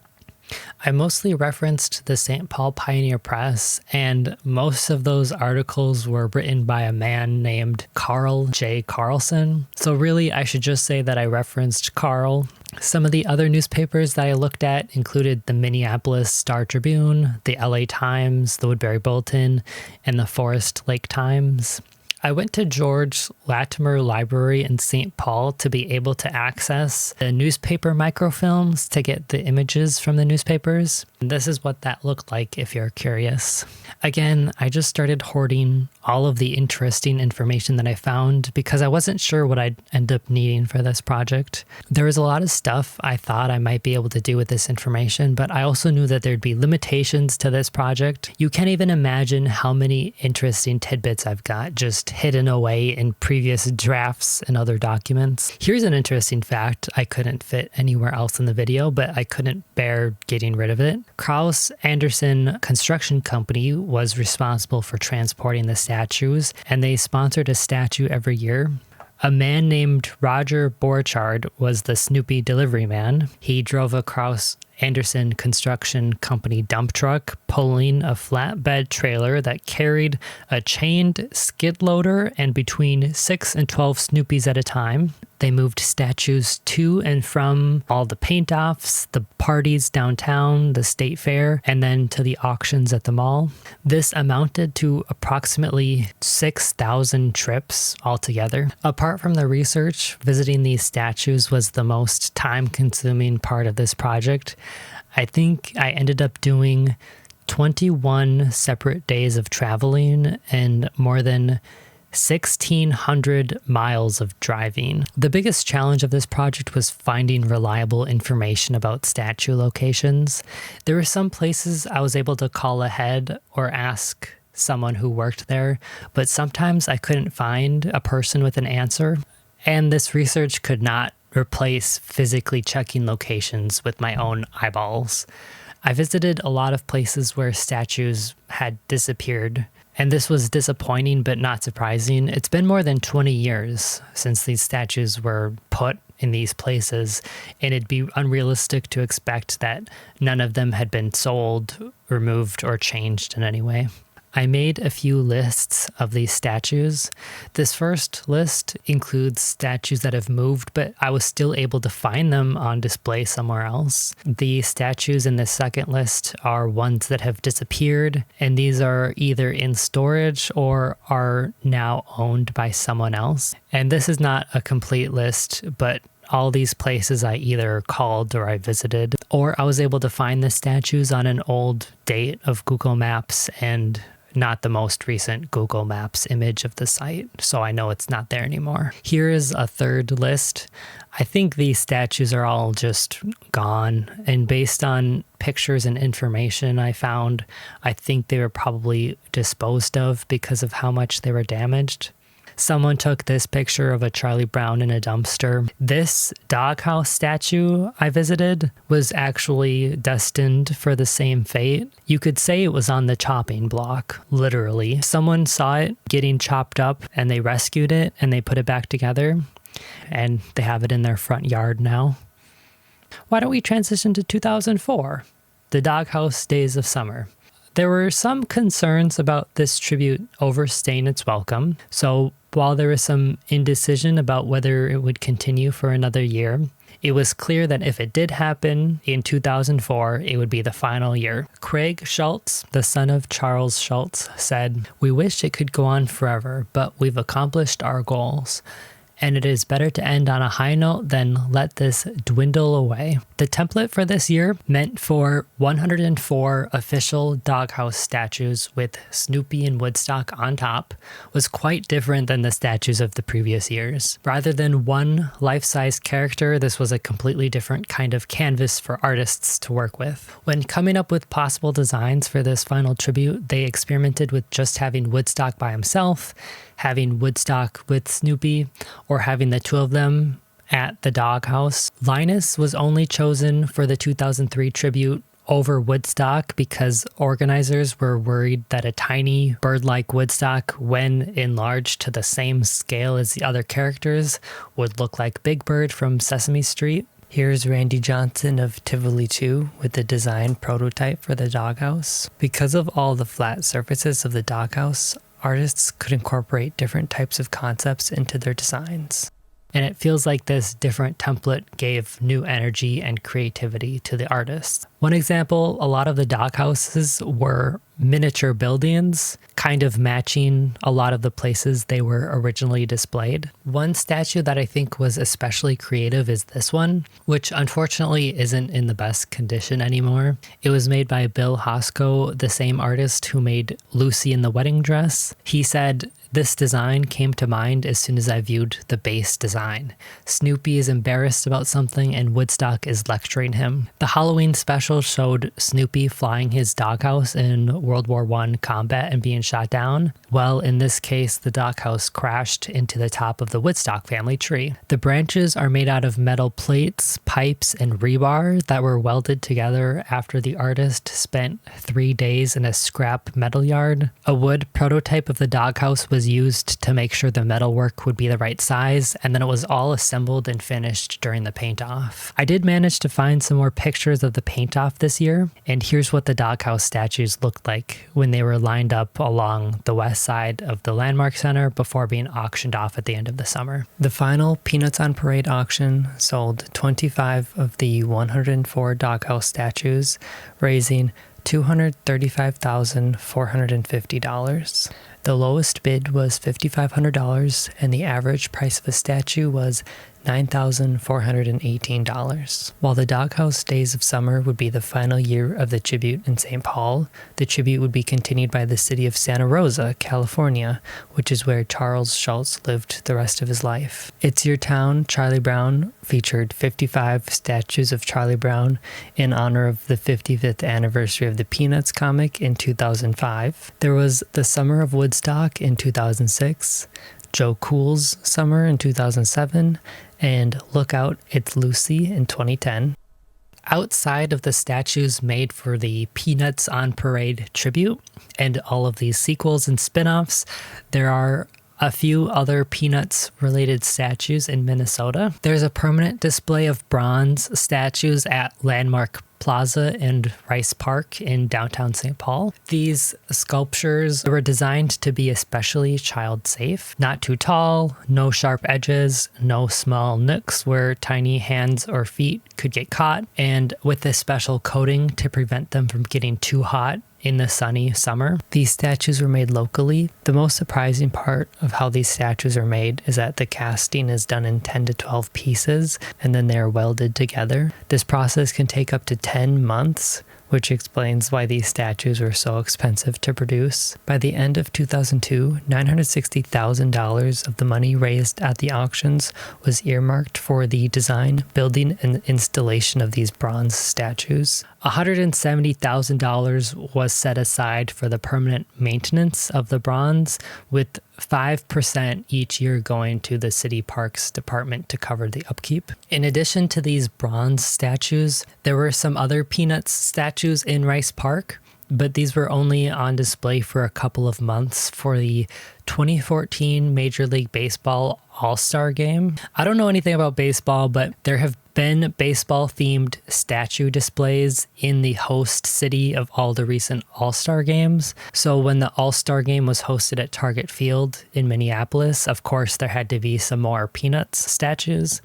I mostly referenced the St. Paul Pioneer Press, and most of those articles were written by a man named Carl J. Carlson. So really, I should just say that I referenced Carl. Some of the other newspapers that I looked at included the Minneapolis Star-Tribune, the LA Times, the Woodbury Bulletin, and the Forest Lake Times. I went to George Latimer Library in St. Paul to be able to access the newspaper microfilms to get the images from the newspapers. And this is what that looked like if you're curious. Again, I just started hoarding all of the interesting information that I found because I wasn't sure what I'd end up needing for this project. There was a lot of stuff I thought I might be able to do with this information, but I also knew that there'd be limitations to this project. You can't even imagine how many interesting tidbits I've got just hidden away in previous drafts and other documents. Here's an interesting fact I couldn't fit anywhere else in the video, but I couldn't bear getting rid of it. Kraus Anderson Construction Company was responsible for transporting the statues, and they sponsored a statue every year. A man named Roger Borchardt was the Snoopy delivery man. He drove a Kraus Anderson Construction Company dump truck pulling a flatbed trailer that carried a chained skid loader and between 6 and 12 Snoopies at a time. They moved statues to and from all the paint-offs, the parties downtown, the state fair, and then to the auctions at the mall. This amounted to approximately 6,000 trips altogether. Apart from the research, visiting these statues was the most time-consuming part of this project. I think I ended up doing 21 separate days of traveling and more than 1,600 miles of driving. The biggest challenge of this project was finding reliable information about statue locations. There were some places I was able to call ahead or ask someone who worked there, but sometimes I couldn't find a person with an answer. And this research could not replace physically checking locations with my own eyeballs. I visited a lot of places where statues had disappeared, and this was disappointing but not surprising. It's been more than 20 years since these statues were put in these places, and it'd be unrealistic to expect that none of them had been sold, removed, or changed in any way. I made a few lists of these statues. This first list includes statues that have moved, but I was still able to find them on display somewhere else. The statues in the second list are ones that have disappeared, and these are either in storage or are now owned by someone else. And this is not a complete list, but all these places I either called or I visited, or I was able to find the statues on an old date of Google Maps and not the most recent Google Maps image of the site, so I know it's not there anymore. Here is a third list. I think these statues are all just gone, and based on pictures and information I found, I think they were probably disposed of because of how much they were damaged. Someone took this picture of a Charlie Brown in a dumpster. This Doghouse statue I visited was actually destined for the same fate. You could say it was on the chopping block, literally. Someone saw it getting chopped up and they rescued it and they put it back together, and they have it in their front yard now. Why don't we transition to 2004, the Doghouse Days of Summer? There were some concerns about this tribute overstaying its welcome, so while there was some indecision about whether it would continue for another year, it was clear that if it did happen in 2004, it would be the final year. Craig Schultz, the son of Charles Schultz, said, "We wish it could go on forever, but we've accomplished our goals, and it is better to end on a high note than let this dwindle away." The template for this year meant for 104 official Doghouse statues with Snoopy and Woodstock on top was quite different than the statues of the previous years. Rather than one life-size character, this was a completely different kind of canvas for artists to work with. When coming up with possible designs for this final tribute, they experimented with just having Woodstock by himself, having Woodstock with Snoopy, or having the two of them at the Doghouse. Linus was only chosen for the 2003 tribute over Woodstock because organizers were worried that a tiny bird-like Woodstock, when enlarged to the same scale as the other characters, would look like Big Bird from Sesame Street. Here's Randy Johnson of Tivoli 2 with the design prototype for the Doghouse. Because of all the flat surfaces of the Doghouse, artists could incorporate different types of concepts into their designs. And it feels like this different template gave new energy and creativity to the artists. One example, a lot of the Doghouses were miniature buildings, kind of matching a lot of the places they were originally displayed. One statue that I think was especially creative is this one, which unfortunately isn't in the best condition anymore. It was made by Bill Hosko, the same artist who made Lucy in the Wedding Dress. He said, "This design came to mind as soon as I viewed the base design. Snoopy is embarrassed about something and Woodstock is lecturing him." The Halloween special showed Snoopy flying his doghouse in World War I combat and being shot down. Well, in this case, the doghouse crashed into the top of the Woodstock family tree. The branches are made out of metal plates, pipes, and rebar that were welded together after the artist spent 3 days in a scrap metal yard. A wood prototype of the doghouse was used to make sure the metalwork would be the right size, and then it was all assembled and finished during the paint-off. I did manage to find some more pictures of the paint-off this year, and here's what the Doghouse statues looked like when they were lined up along the west side of the Landmark Center before being auctioned off at the end of the summer. The final Peanuts on Parade auction sold 25 of the 104 Doghouse statues, raising $235,450. The lowest bid was $5,500, and the average price of a statue was $9,418. While the Doghouse Days of Summer would be the final year of the tribute in St. Paul, the tribute would be continued by the city of Santa Rosa, California, which is where Charles Schultz lived the rest of his life. It's Your Town, Charlie Brown featured 55 statues of Charlie Brown in honor of the 55th anniversary of the Peanuts comic in 2005. There was the Summer of Woodstock in 2006, Joe Cool's Summer in 2007, and Look Out, It's Lucy in 2010. Outside of the statues made for the Peanuts on Parade tribute and all of these sequels and spin-offs, there are A few other Peanuts-related statues in Minnesota. There's a permanent display of bronze statues at Landmark Plaza and Rice Park in downtown St. Paul. These sculptures were designed to be especially child-safe. Not too tall, no sharp edges, no small nooks where tiny hands or feet could get caught, and with a special coating to prevent them from getting too hot in the sunny summer. These statues were made locally. The most surprising part of how these statues are made is that the casting is done in 10 to 12 pieces and then they're welded together. This process can take up to 10 months, which explains why these statues were so expensive to produce. By the end of 2002, $960,000 of the money raised at the auctions was earmarked for the design, building, and installation of these bronze statues. $170,000 was set aside for the permanent maintenance of the bronze, with 5% each year going to the city parks department to cover the upkeep. In addition to these bronze statues, there were some other Peanuts statues in Rice Park, but these were only on display for a couple of months for the 2014 Major League Baseball All-Star Game. I don't know anything about baseball, but there have been baseball-themed statue displays in the host city of all the recent All-Star games. So when the All-Star game was hosted at Target Field in Minneapolis, of course, there had to be some more Peanuts statues.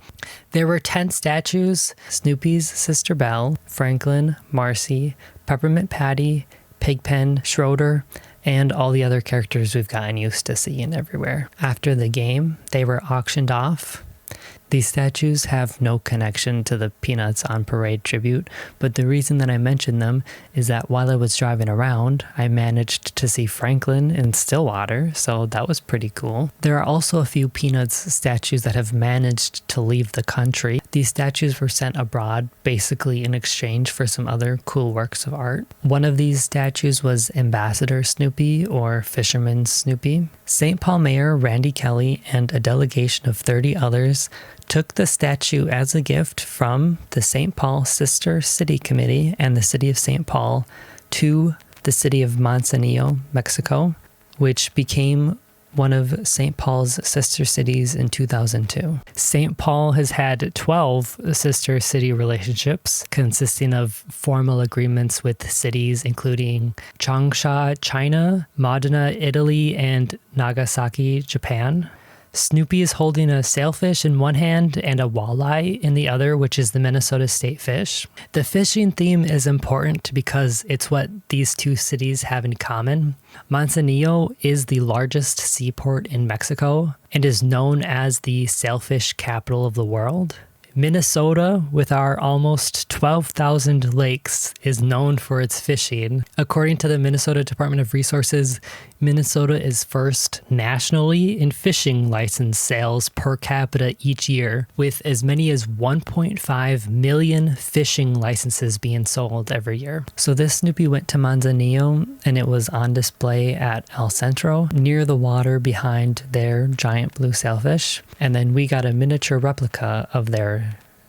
There were 10 statues: Snoopy's sister Belle, Franklin, Marcy, Peppermint Patty, Pigpen, Schroeder, and all the other characters we've gotten used to seeing everywhere. After the game, they were auctioned off. These statues have no connection to the Peanuts on Parade tribute, but the reason that I mentioned them is that while I was driving around, I managed to see Franklin in Stillwater, so that was pretty cool. There are also a few Peanuts statues that have managed to leave the country. These statues were sent abroad, basically in exchange for some other cool works of art. One of these statues was Ambassador Snoopy, or Fisherman Snoopy. St. Paul Mayor Randy Kelly and a delegation of 30 others took the statue as a gift from the St. Paul Sister City Committee and the City of St. Paul to the city of Manzanillo, Mexico, which became one of St. Paul's sister cities in 2002. St. Paul has had 12 sister city relationships, consisting of formal agreements with cities including Changsha, China, Modena, Italy, and Nagasaki, Japan. Snoopy is holding a sailfish in one hand and a walleye in the other, which is the Minnesota state fish. The fishing theme is important because it's what these two cities have in common. Manzanillo is the largest seaport in Mexico and is known as the sailfish capital of the world. Minnesota, with our almost 12,000 lakes, is known for its fishing. According to the Minnesota Department of Resources, Minnesota is first nationally in fishing license sales per capita each year, with as many as 1.5 million fishing licenses being sold every year. So this Snoopy went to Manzanillo, and it was on display at El Centro, near the water behind their giant blue sailfish. And then we got a miniature replica of their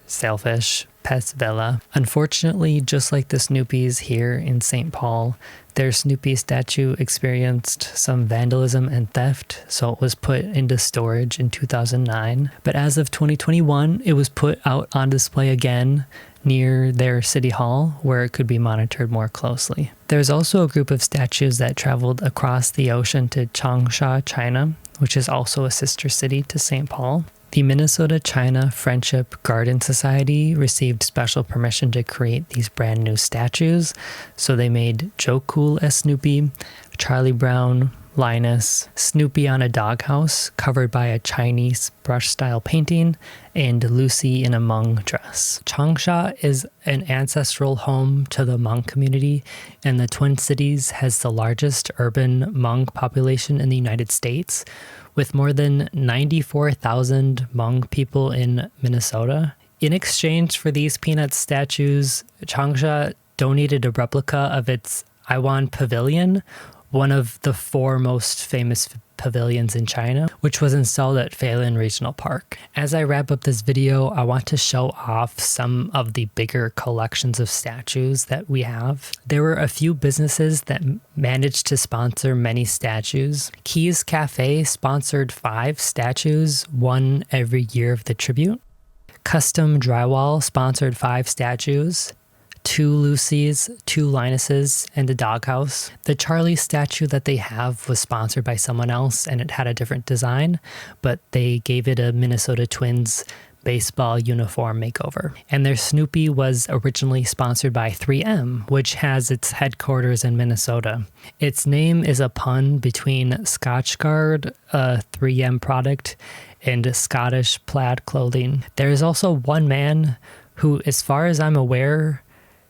sailfish, Pez Vela. Unfortunately, just like the Snoopys here in St. Paul, their Snoopy statue experienced some vandalism and theft, so it was put into storage in 2009. But as of 2021, it was put out on display again near their city hall, where it could be monitored more closely. There's also a group of statues that traveled across the ocean to Changsha, China, which is also a sister city to St. Paul. The Minnesota-China Friendship Garden Society received special permission to create these brand new statues, so they made Joe Cool as Snoopy, Charlie Brown, Linus, Snoopy on a doghouse covered by a Chinese brush-style painting, and Lucy in a Hmong dress. Changsha is an ancestral home to the Hmong community, and the Twin Cities has the largest urban Hmong population in the United States, with more than 94,000 Hmong people in Minnesota. In exchange for these Peanuts statues, Changsha donated a replica of its Iwan Pavilion, one of the 4 most famous pavilions in China, which was installed at Feilin Regional Park. As I wrap up this video, I want to show off some of the bigger collections of statues that we have. There were a few businesses that managed to sponsor many statues. Keys Cafe sponsored 5 statues, one every year of the tribute. Custom Drywall sponsored 5 statues. 2 Lucys, 2 Linuses, and a Doghouse. The Charlie statue that they have was sponsored by someone else and it had a different design, but they gave it a Minnesota Twins baseball uniform makeover. And their Snoopy was originally sponsored by 3M, which has its headquarters in Minnesota. Its name is a pun between Scotchgard, a 3M product, and Scottish plaid clothing. There is also one man who, as far as I'm aware,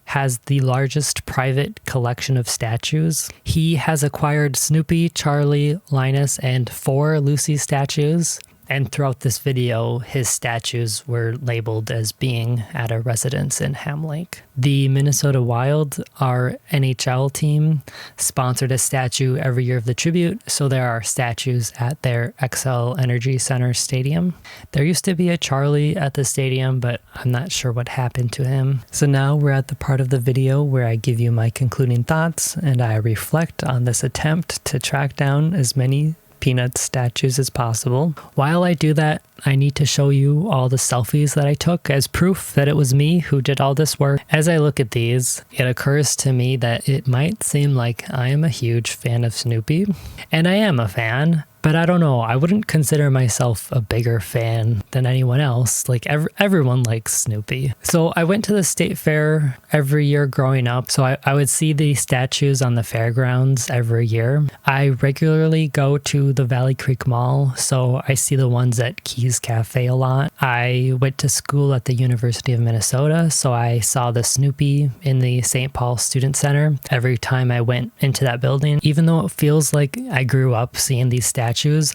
has the largest private collection of statues. He has acquired Snoopy, Charlie, Linus, and 4 Lucy statues. And throughout this video, his statues were labeled as being at a residence in Ham Lake. The Minnesota Wild, our NHL team, sponsored a statue every year of the tribute, so there are statues at their XL Energy Center stadium. There used to be a Charlie at the stadium, but I'm not sure what happened to him. So now we're at the part of the video where I give you my concluding thoughts and I reflect on this attempt to track down as many Peanuts statues as possible. While I do that, I need to show you all the selfies that I took as proof that it was me who did all this work. As I look at these, it occurs to me that it might seem like I am a huge fan of Snoopy, and I am a fan. But I don't know, I wouldn't consider myself a bigger fan than anyone else. Like everyone likes Snoopy. So I went to the state fair every year growing up. So I would see the statues on the fairgrounds every year. I regularly go to the Valley Creek Mall. So I see the ones at Keys Cafe a lot. I went to school at the University of Minnesota. So I saw the Snoopy in the St. Paul Student Center every time I went into that building. Even though it feels like I grew up seeing these statues,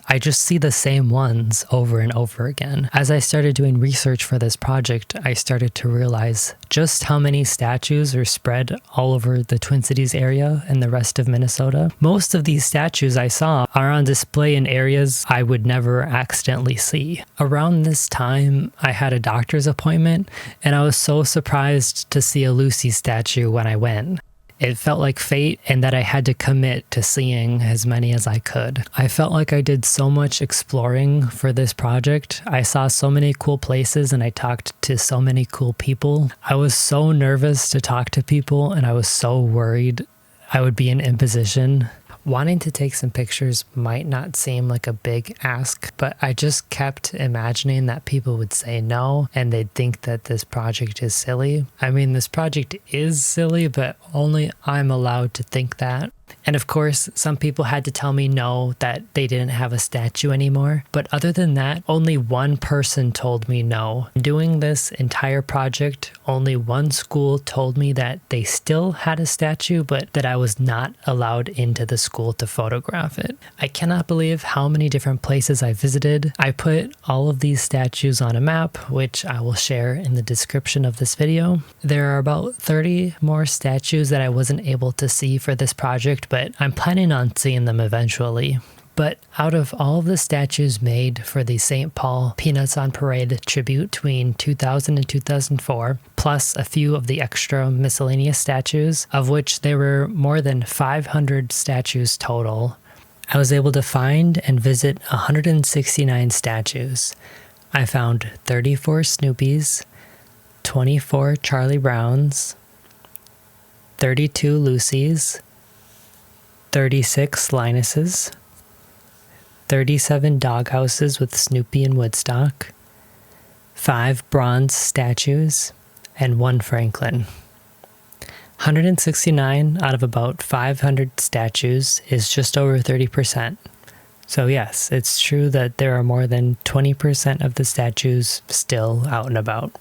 I just see the same ones over and over again. As I started doing research for this project, I started to realize just how many statues are spread all over the Twin Cities area and the rest of Minnesota. Most of these statues I saw are on display in areas I would never accidentally see. Around this time, I had a doctor's appointment, and I was so surprised to see a Lucy statue when I went. It felt like fate and that I had to commit to seeing as many as I could. I felt like I did so much exploring for this project. I saw so many cool places and I talked to so many cool people. I was so nervous to talk to people and I was so worried I would be in imposition. Wanting to take some pictures might not seem like a big ask, but I just kept imagining that people would say no and they'd think that this project is silly. I mean, this project is silly, but only I'm allowed to think that. And of course, some people had to tell me no, that they didn't have a statue anymore. But other than that, only one person told me no. Doing this entire project, only one school told me that they still had a statue, but that I was not allowed into the school to photograph it. I cannot believe how many different places I visited. I put all of these statues on a map, which I will share in the description of this video. There are about 30 more statues that I wasn't able to see for this project, but I'm planning on seeing them eventually. But out of all of the statues made for the St. Paul Peanuts on Parade tribute between 2000 and 2004, plus a few of the extra miscellaneous statues, of which there were more than 500 statues total, I was able to find and visit 169 statues. I found 34 Snoopies, 24 Charlie Browns, 32 Lucys, 36 Linuses, 37 Doghouses with Snoopy and Woodstock, 5 bronze statues, and 1 Franklin. 169 out of about 500 statues is just over 30%. So yes, it's true that there are more than 20% of the statues still out and about.